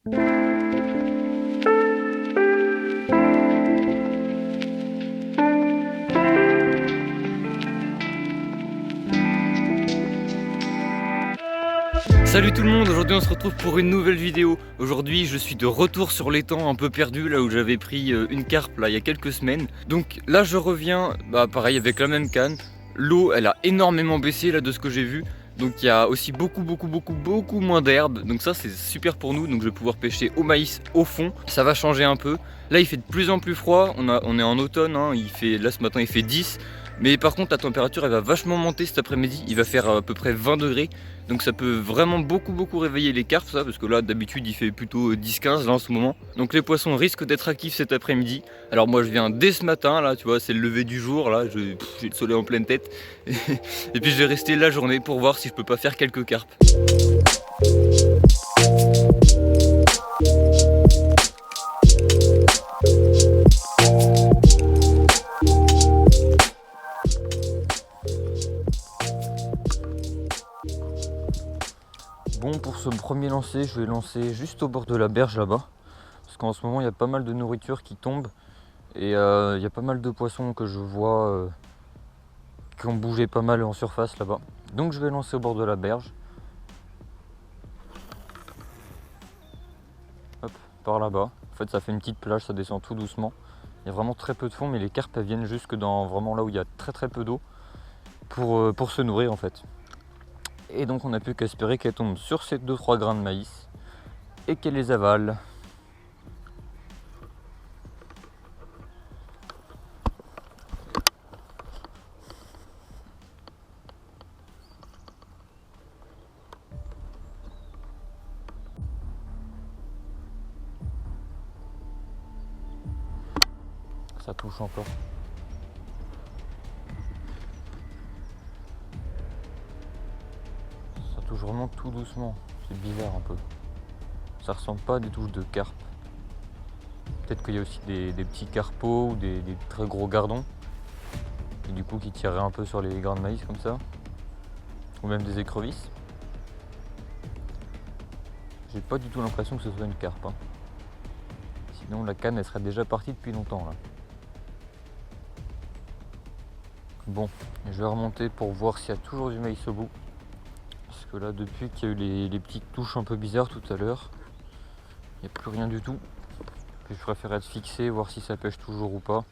Salut tout le monde, aujourd'hui on se retrouve pour une nouvelle vidéo. Aujourd'hui je suis de retour sur l'étang un peu perdu, là où j'avais pris une carpe là il y a quelques semaines. Donc là je reviens, pareil avec la même canne. L'eau elle a énormément baissé là de ce que j'ai vu. Donc il y a aussi beaucoup moins d'herbe. Donc ça c'est super pour nous, donc je vais pouvoir pêcher au maïs au fond. Ça va changer un peu. Là il fait de plus en plus froid, on est en automne, hein. Là ce matin il fait 10. Mais par contre la température elle va vachement monter cet après-midi, il va faire à peu près 20 degrés. Donc ça peut vraiment beaucoup réveiller les carpes, ça, parce que là d'habitude il fait plutôt 10-15 là en ce moment. Donc les poissons risquent d'être actifs cet après-midi. Alors moi je viens dès ce matin là, tu vois, c'est le lever du jour là, j'ai le soleil en pleine tête. Et puis je vais rester la journée pour voir si je peux pas faire quelques carpes. Bon, pour ce premier lancer, je vais lancer juste au bord de la berge là-bas. Parce qu'en ce moment, il y a pas mal de nourriture qui tombe. Et il y a pas mal de poissons que je vois qui ont bougé pas mal en surface là-bas. Donc je vais lancer au bord de la berge. Hop, par là-bas. En fait, ça fait une petite plage, ça descend tout doucement. Il y a vraiment très peu de fond, mais les carpes elles viennent jusque dans vraiment là où il y a très peu d'eau pour se nourrir en fait. Et donc on n'a plus qu'à espérer qu'elle tombe sur ces 2-3 grains de maïs et qu'elle les avale. Ça touche encore. Ça touche vraiment tout doucement. C'est bizarre un peu. Ça ressemble pas à des touches de carpe. Peut-être qu'il y a aussi des petits carpeaux ou des très gros gardons. Et du coup qui tireraient un peu sur les grains de maïs comme ça. Ou même des écrevisses. J'ai pas du tout l'impression que ce soit une carpe. Hein. Sinon la canne elle serait déjà partie depuis longtemps là. Bon, je vais remonter pour voir s'il y a toujours du maïs au bout. Parce que là depuis qu'il y a eu les petites touches un peu bizarres tout à l'heure, il n'y a plus rien du tout. Puis je préfère être fixé, voir si ça pêche toujours ou pas.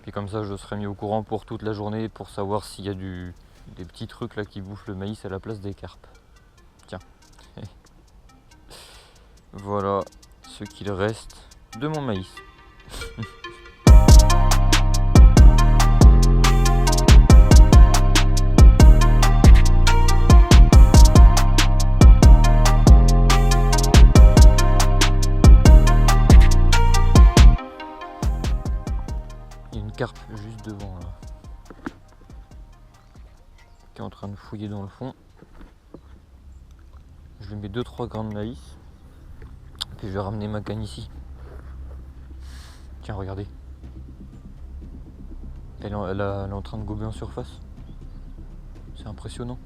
Puis comme ça je serai mis au courant pour toute la journée pour savoir s'il y a des petits trucs là qui bouffent le maïs à la place des carpes. Tiens. Voilà ce qu'il reste de mon maïs. Il y a une carpe juste devant là, qui est en train de fouiller dans le fond. Je lui mets 2-3 grains de maïs. Puis je vais ramener ma canne ici. Tiens, regardez. Elle est en train de gober en surface. C'est impressionnant.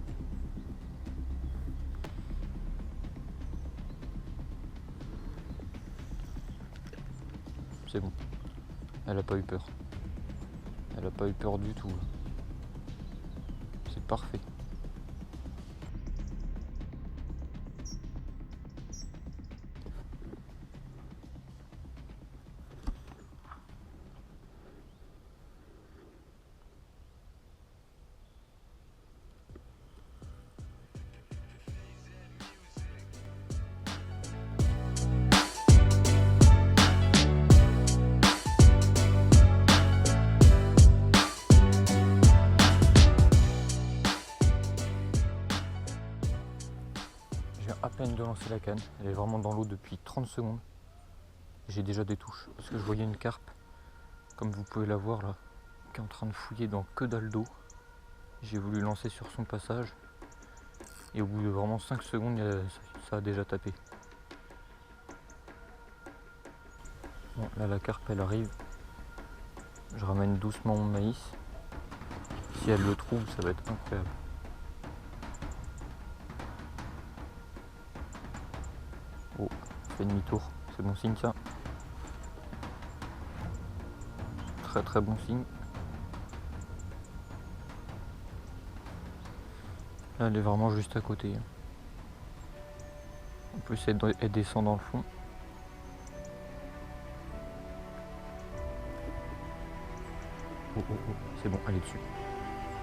C'est bon. Elle a pas eu peur. Elle a pas eu peur du tout. C'est parfait. À peine de lancer la canne, elle est vraiment dans l'eau depuis 30 secondes. J'ai déjà des touches parce que je voyais une carpe, comme vous pouvez la voir là, qui est en train de fouiller dans que dalle d'eau. J'ai voulu lancer sur son passage et au bout de vraiment 5 secondes, ça a déjà tapé. Bon, là la carpe elle arrive. Je ramène doucement mon maïs. Si elle le trouve, ça va être incroyable. Oh, fait demi-tour, c'est bon signe ça. Très très bon signe. Là, elle est vraiment juste à côté. En plus, elle descend dans le fond. Oh, oh, oh. C'est bon, elle est dessus.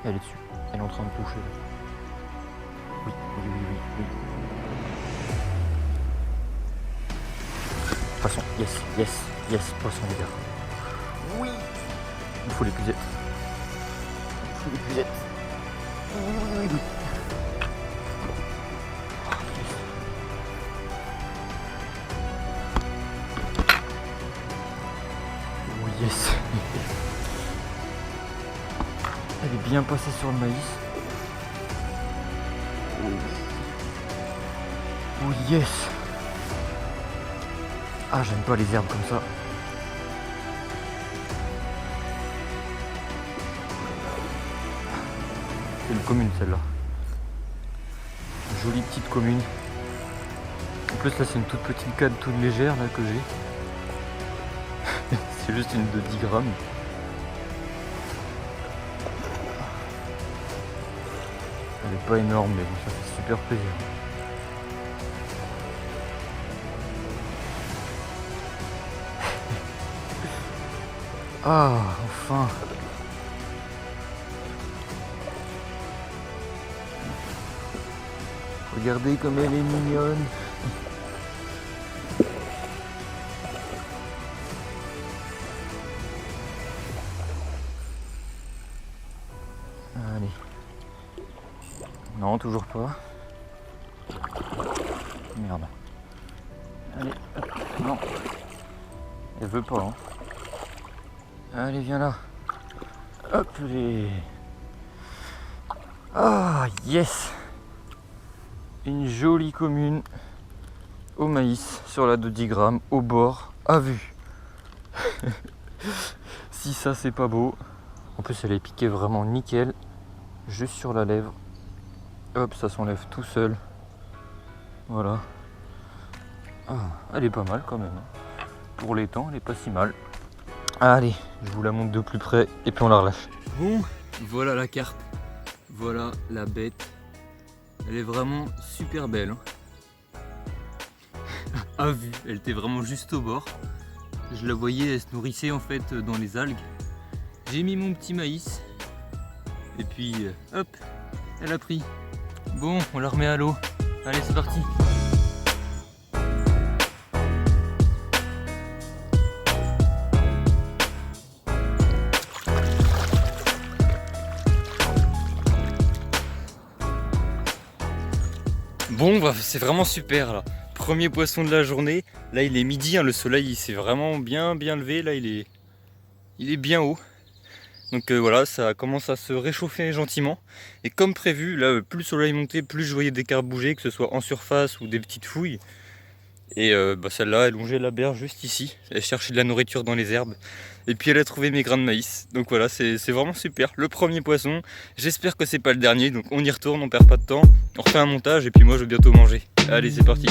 Elle est dessus. Elle est en train de toucher. Là. Oui, oui, oui, oui, oui. Poisson, yes, yes, yes, poisson les gars. Oui. Il faut l'épuiser. Il faut l'épuiser. Oui, oui, oui, oui. Oh yes. Elle est bien passée sur le maïs. Oh yes. Ah, j'aime pas les herbes comme ça. C'est une commune celle-là. Jolie petite commune. En plus là c'est une toute petite canne toute légère là que j'ai. C'est juste une de 10 grammes. Elle est pas énorme mais bon ça fait super plaisir. Ah enfin. Regardez comme elle est mignonne. Allez. Non, toujours pas. Merde. Allez, hop. Non. Elle veut pas. Hein. Allez, viens là. Hop les. Ah, yes. Une jolie commune au maïs sur la de 10 grammes au bord à vue. Si ça c'est pas beau. En plus elle est piquée vraiment nickel. Juste sur la lèvre. Hop, ça s'enlève tout seul. Voilà. Ah, elle est pas mal quand même. Pour les temps, elle est pas si mal. Allez, je vous la montre de plus près et puis on la relâche. Bon, voilà la carpe. Voilà la bête. Elle est vraiment super belle. Hein. À vue, elle était vraiment juste au bord. Je la voyais, elle se nourrissait en fait dans les algues. J'ai mis mon petit maïs. Et puis, hop, elle a pris. Bon, on la remet à l'eau. Allez, c'est parti. Bon, bah, c'est vraiment super là. Premier poisson de la journée. Là, il est midi, hein, le soleil il s'est vraiment bien levé. Là, il est bien haut. Donc voilà, ça commence à se réchauffer gentiment. Et comme prévu, là, plus le soleil montait, plus je voyais des carpes bouger, que ce soit en surface ou des petites fouilles. Et bah, celle-là, elle longeait la berge juste ici. Elle cherchait de la nourriture dans les herbes. Et puis elle a trouvé mes grains de maïs. Donc voilà, c'est vraiment super. Le premier poisson. J'espère que c'est pas le dernier. Donc on y retourne, on perd pas de temps. On refait un montage et puis moi je vais bientôt manger. Allez, c'est parti.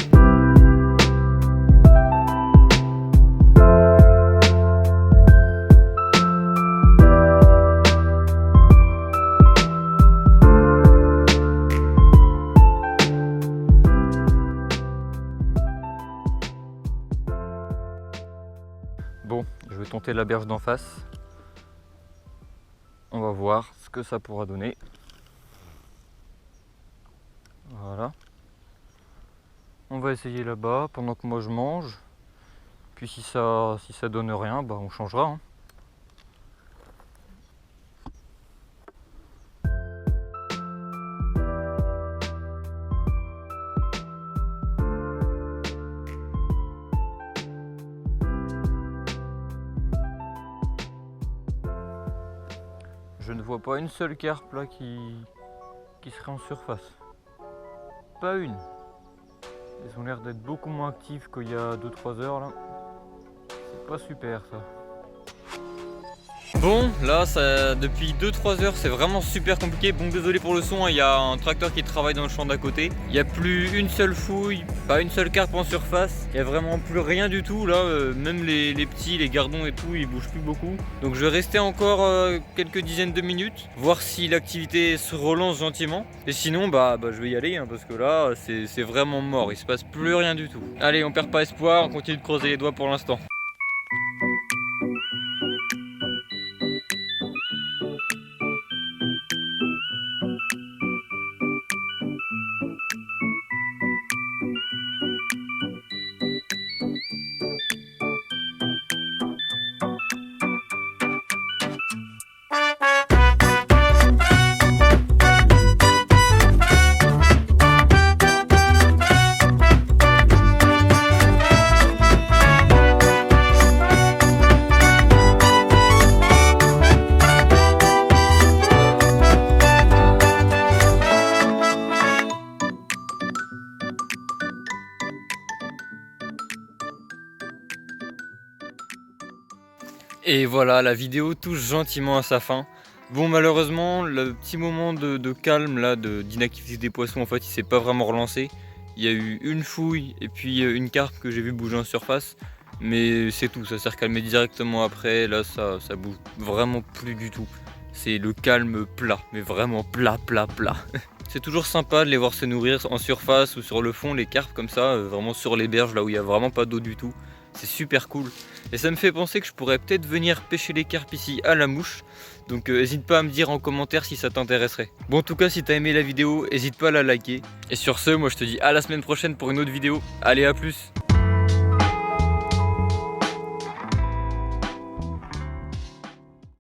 Bon, je vais tenter la berge d'en face. On va voir ce que ça pourra donner. Voilà. On va essayer là-bas pendant que moi je mange. Puis si ça donne rien, bah on changera. Hein. Je ne vois pas une seule carpe là qui serait en surface. Pas une. Elles ont l'air d'être beaucoup moins actives qu'il y a 2-3 heures là. C'est pas super ça. Bon, là, ça, depuis 2-3 heures, c'est vraiment super compliqué. Bon, désolé pour le son, il y a un tracteur qui travaille dans le champ d'à côté. Il n'y a plus une seule fouille, pas une seule carpe en surface. Il n'y a vraiment plus rien du tout. Là, même les petits, les gardons et tout, ils bougent plus beaucoup. Donc, je vais rester encore quelques dizaines de minutes, voir si l'activité se relance gentiment. Et sinon, je vais y aller, hein, parce que là, c'est vraiment mort. Il se passe plus rien du tout. Allez, on perd pas espoir, on continue de creuser les doigts pour l'instant. Et voilà, la vidéo touche gentiment à sa fin. Bon, malheureusement, le petit moment de calme là, d'inactivité des poissons, en fait, il s'est pas vraiment relancé. Il y a eu une fouille et puis une carpe que j'ai vu bouger en surface. Mais c'est tout, ça s'est recalmé directement après. Là, ça bouge vraiment plus du tout. C'est le calme plat, mais vraiment plat. C'est toujours sympa de les voir se nourrir en surface ou sur le fond, les carpes comme ça, vraiment sur les berges là où il n'y a vraiment pas d'eau du tout. C'est super cool. Et ça me fait penser que je pourrais peut-être venir pêcher les carpes ici à la mouche. Donc n'hésite pas à me dire en commentaire si ça t'intéresserait. Bon, en tout cas, si t'as aimé la vidéo, n'hésite pas à la liker. Et sur ce, moi je te dis à la semaine prochaine pour une autre vidéo. Allez, à plus!